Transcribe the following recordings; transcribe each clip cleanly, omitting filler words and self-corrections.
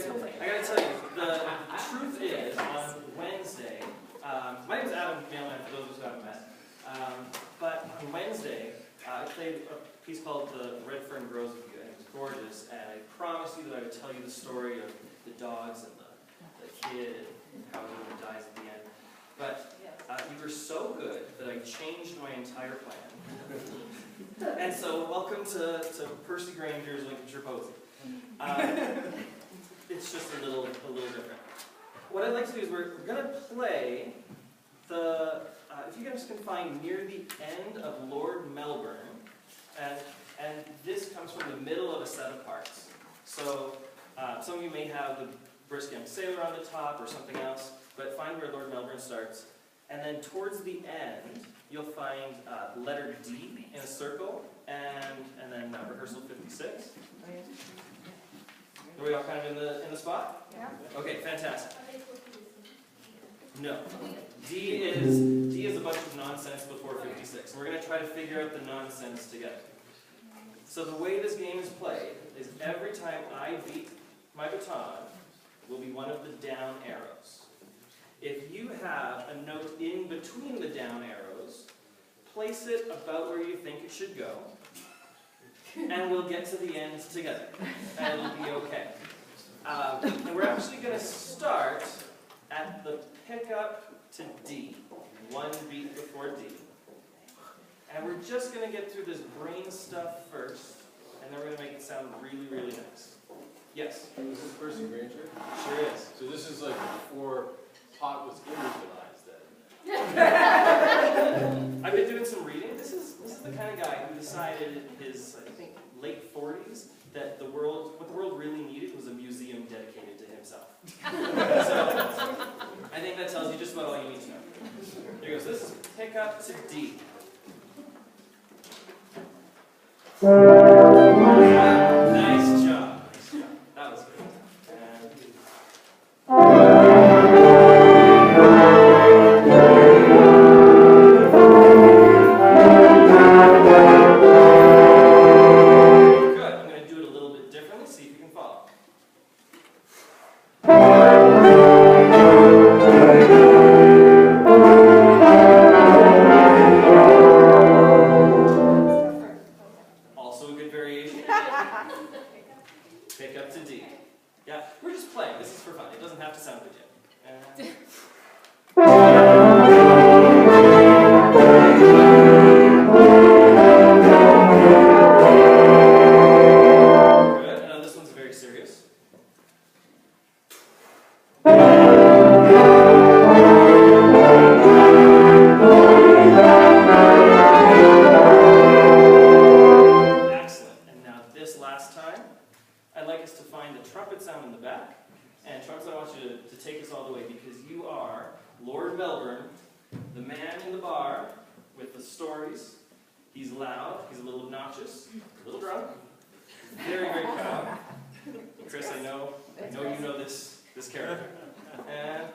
I gotta tell you, the truth is, on Wednesday, my name is Mailman, for those of us who haven't met, but on Wednesday, I played a piece called The Red Fern Grows With You, and it was gorgeous, and I promised you that I would tell you the story of the dogs and the kid, and how everyone dies at the end. But you were so good that I changed my entire plan. And so, welcome to Percy Granger's Lincolnshire Posy. It's just a little different. What I'd like to do is we're going to play the, if you guys can find near the end of Lord Melbourne, and this comes from the middle of a set of parts. So some of you may have the Brisk Young Sailor on the top or something else, but find where Lord Melbourne starts. And then towards the end, you'll find letter D in a circle, and then rehearsal 56. Are we all kind of in the spot? Yeah. Okay, fantastic. No. D is a bunch of nonsense before 56. And we're going to try to figure out the nonsense together. So the way this game is played is every time I beat my baton, will be one of the down arrows. If you have a note in between the down arrows, place it about where you think it should go, and we'll get to the end together, and it'll be okay. And we're actually going to start at the pickup to D, one beat before D. And we're just going to get through this brain stuff first, and then we're going to make it sound really, really nice. Yes? This is Percy Granger? Sure is. So this is like before pot was immunized then? I've been doing some reading. This is the kind of guy who decided in his, I think, late 40s that what the world really needed was a museum dedicated to himself. So I think that tells you just about all you need to know. Here goes. This is pick up to D. Nice job. That was good. Good. I'm going to do it a little bit differently, see if you can follow. Also a good variation. Pick up to D. Yeah, we're just playing. This is for fun. It doesn't have to sound good yet. Good. And now this one's very serious. Excellent. And now this last time, I'd like us to find the trumpet sound in the back. And trumpets, I want you to take us all the way because you are Lord Melbourne, the man in the bar with the stories. He's loud, he's a little obnoxious, a little drunk, very, very proud. Chris, I know you know this character. And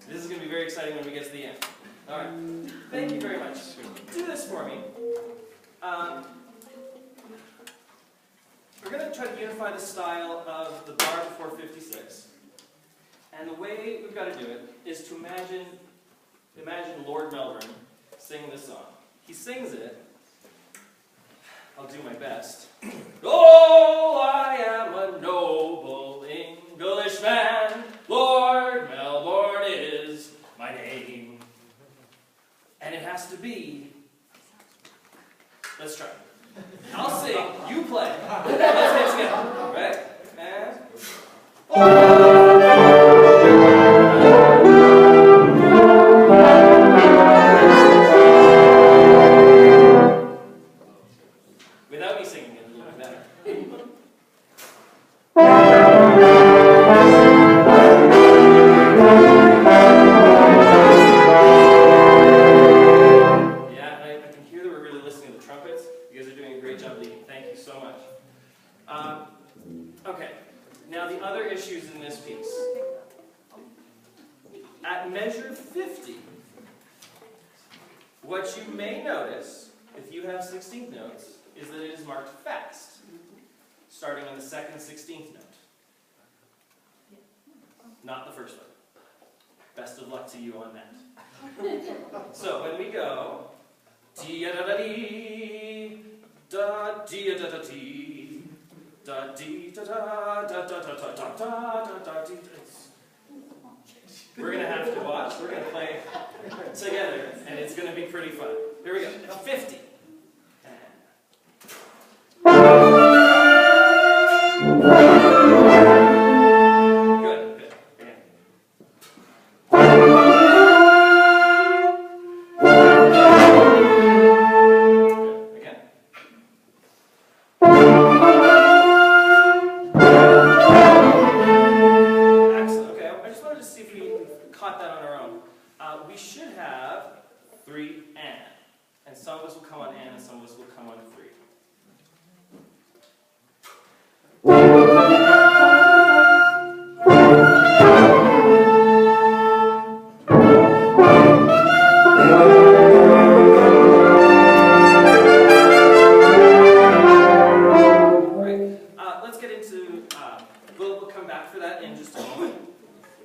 this is going to be very exciting when we get to the end. All right. Thank you very much. Do this for me. We're going to try to unify the style of the bar before 56. And the way we've got to do it is to imagine Lord Melbourne singing this song. He sings it. I'll do my best. Oh, I am a noble Englishman. Lord Melbourne is my name. And it has to be. Let's try. I'll sing, you play. Let's hit together. Right? And. Without me singing it a little bit better. the other issues in this piece. At measure 50, what you may notice, if you have 16th notes, is that it is marked fast, starting on the second 16th note. Not the first one. Best of luck to you on that. So when we go, dee-da-da-dee, da-dee-da-da-dee, da-dee-da-da-da-da-da-da-da-da-da-dee. We're going to have to watch. We're going to play together, and it's going to be pretty fun. Here we go. 50. Good, good. Again. Good. Again. Excellent. Okay, I just wanted to see if we caught that on our own. We should have 3 and some of us will come on and some of us will come on 3. Let's get into, we'll come back for that in just a moment.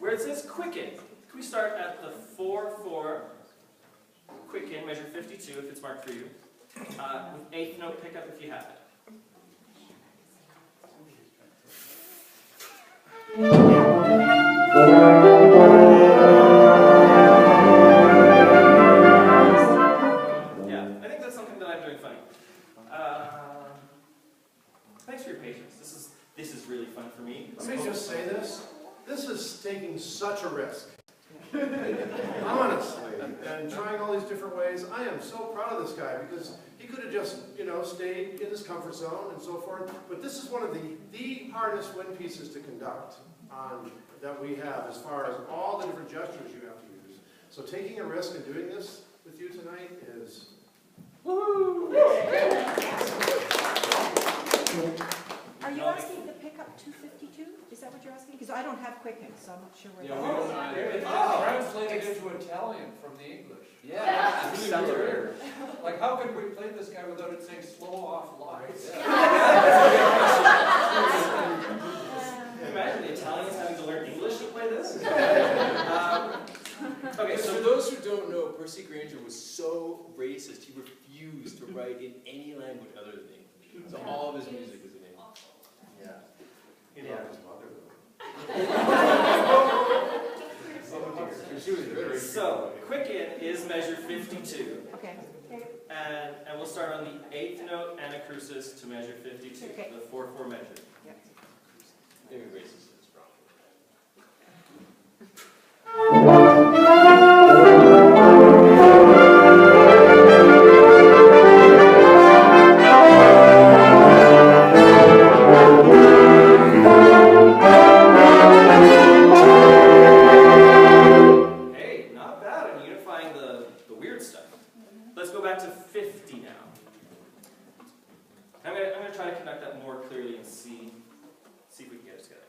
Where it says quicken, can we start at the 4-4, quicken, measure 52 if it's marked for you, with 8th note pickup if you have it. Yeah, I think that's something that I'm doing funny. Thanks for your patience. This is really fun for me. Let me just say this. This is taking such a risk. Honestly. And trying all these different ways. I am so proud of this guy because he could have just, stayed in his comfort zone and so forth. But this is one of the hardest wind pieces to conduct that we have as far as all the different gestures you have to use. So taking a risk and doing this with you tonight is woo! Are you asking to pick up 252? Is that what you're asking? Because I don't have Quicken, so I'm not sure where Yeah, that we is. don't either. It's translated into Italian from the English. Yeah, It's really weird. Like, how could we play this guy without it saying slow off live? Can you imagine the Italians having to learn English to play this? Okay, For so those who don't know, Percy Grainger was so racist, he refused to write in any language other than English. So all of his music is in English. Yeah. yeah. His mother, though. She was very So quicken is measure 52, Okay. and we'll start on the 8th note anacrusis to measure 52, Okay. the 4-4 measure. Yep. maybe racist is wrong. Hey, not bad in unifying the weird stuff. Let's go back to 50 now. I'm gonna try to conduct that more clearly and see if we can get it together.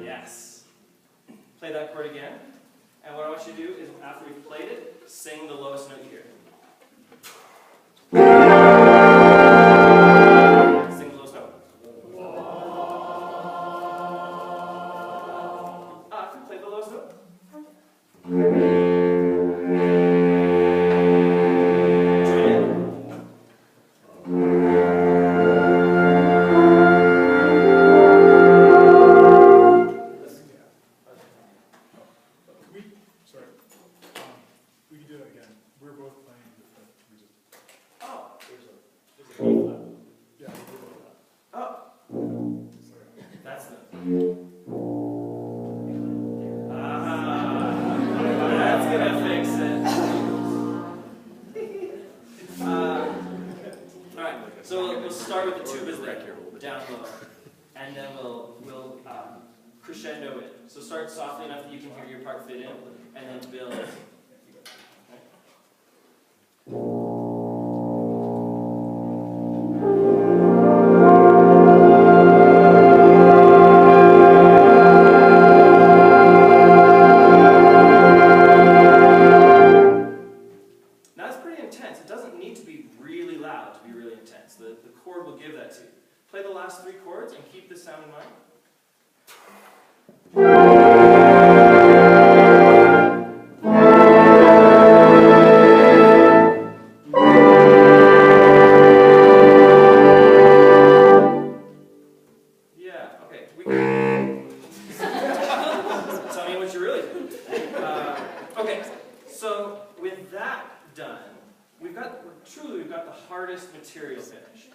Yes. Play that chord again. And what I want you to do is, after we've played it, sing the lowest note you hear. Sing the lowest note. Can we play the lowest note? Join in. We can do that again. We're both playing with the music. Oh. Yeah, we did that. Oh. Sorry. That's gonna fix it. Alright, so we'll start with the tubas there, down low. And then we'll crescendo it. So start softly enough that you can hear your part fit in, and then build. Now that's pretty intense. It doesn't need to be really loud to be really intense. The chord will give that to you. Play the last 3 chords and keep this sound in mind. Yeah, okay. Tell me what you really do. Okay, so with that done, we've got the hardest material finished.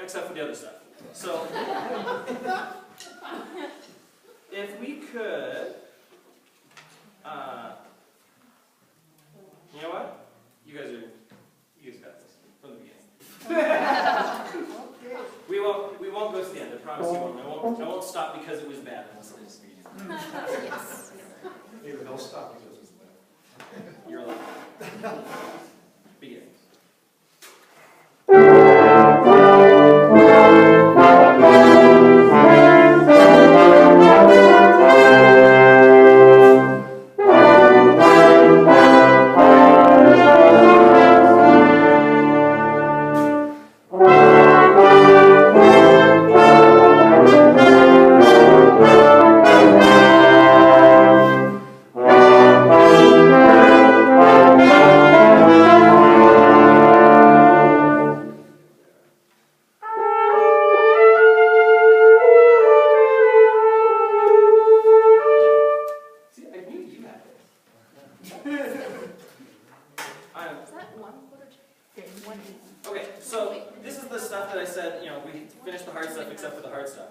Except for the other stuff. So, if we could, you know what? You guys got this from the beginning. We won't go to the end. I promise you won't. I won't stop because it was bad unless it is. Maybe they'll stop because it's bad. You're allowed. Begin. Okay, so this is the stuff that I said, we finished the hard stuff except for the hard stuff.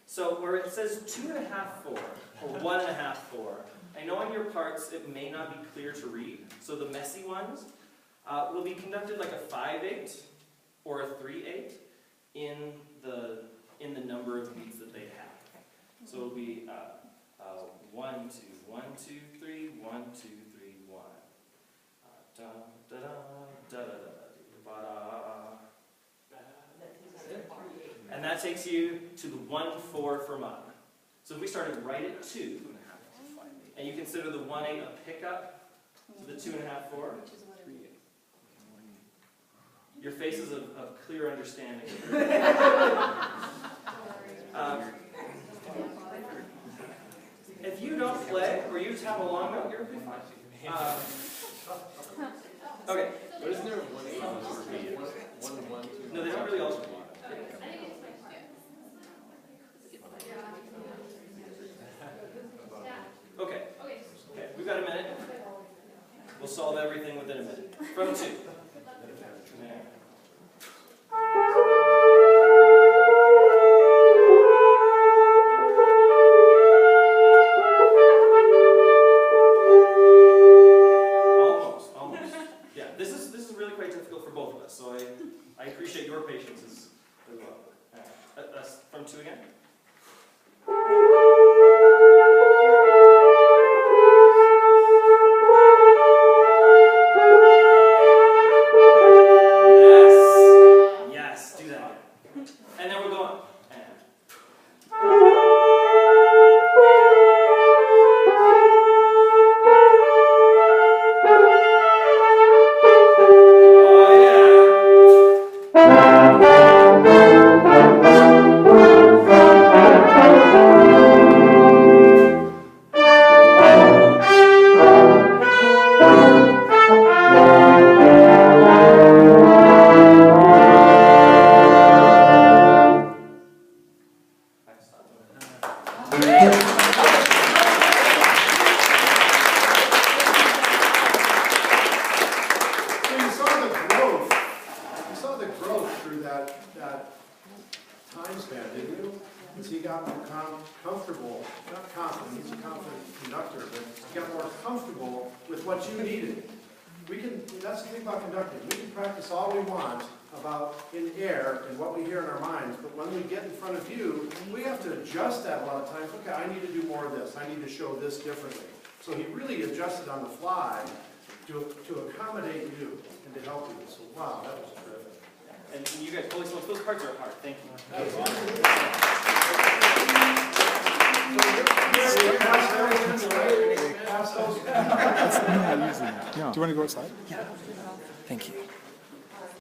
So where it says 2.5/4 or 1.5/4, I know on your parts it may not be clear to read. So the messy ones will be conducted like a 5/8 or a 3/8 in the number of beats that they have. So it'll be 1 2 1 2 3 1 2 3 1. Da da da da da da. And that takes you to the 1/4 for mug. So if we started right at 2, and you consider the 1/8 a pickup to the 2.5/4, your faces of clear understanding. If you don't play or you tap a long note, you're fine. Okay. But isn't there 1/8 1 1 2? No, they don't really alternate. Okay. Okay, we've got a minute. We'll solve everything within a minute. From 2. There. Almost. Yeah, this is really quite difficult for both of us, so I appreciate your patience as well. That's from 2 again. Yes, do that. And then we're going. time span, didn't you? As he got more comfortable, not confident, he's a confident conductor, but he got more comfortable with what you needed. We can, that's the thing about conducting, we can practice all we want about in air and what we hear in our minds, but when we get in front of you, we have to adjust that a lot of times. Okay, I need to do more of this, I need to show this differently. So he really adjusted on the fly to accommodate you and to help you. So wow, that was terrific. And you guys, holy smokes, those cards are hard. Thank you. That was awesome. Do you want to go outside? Thank you.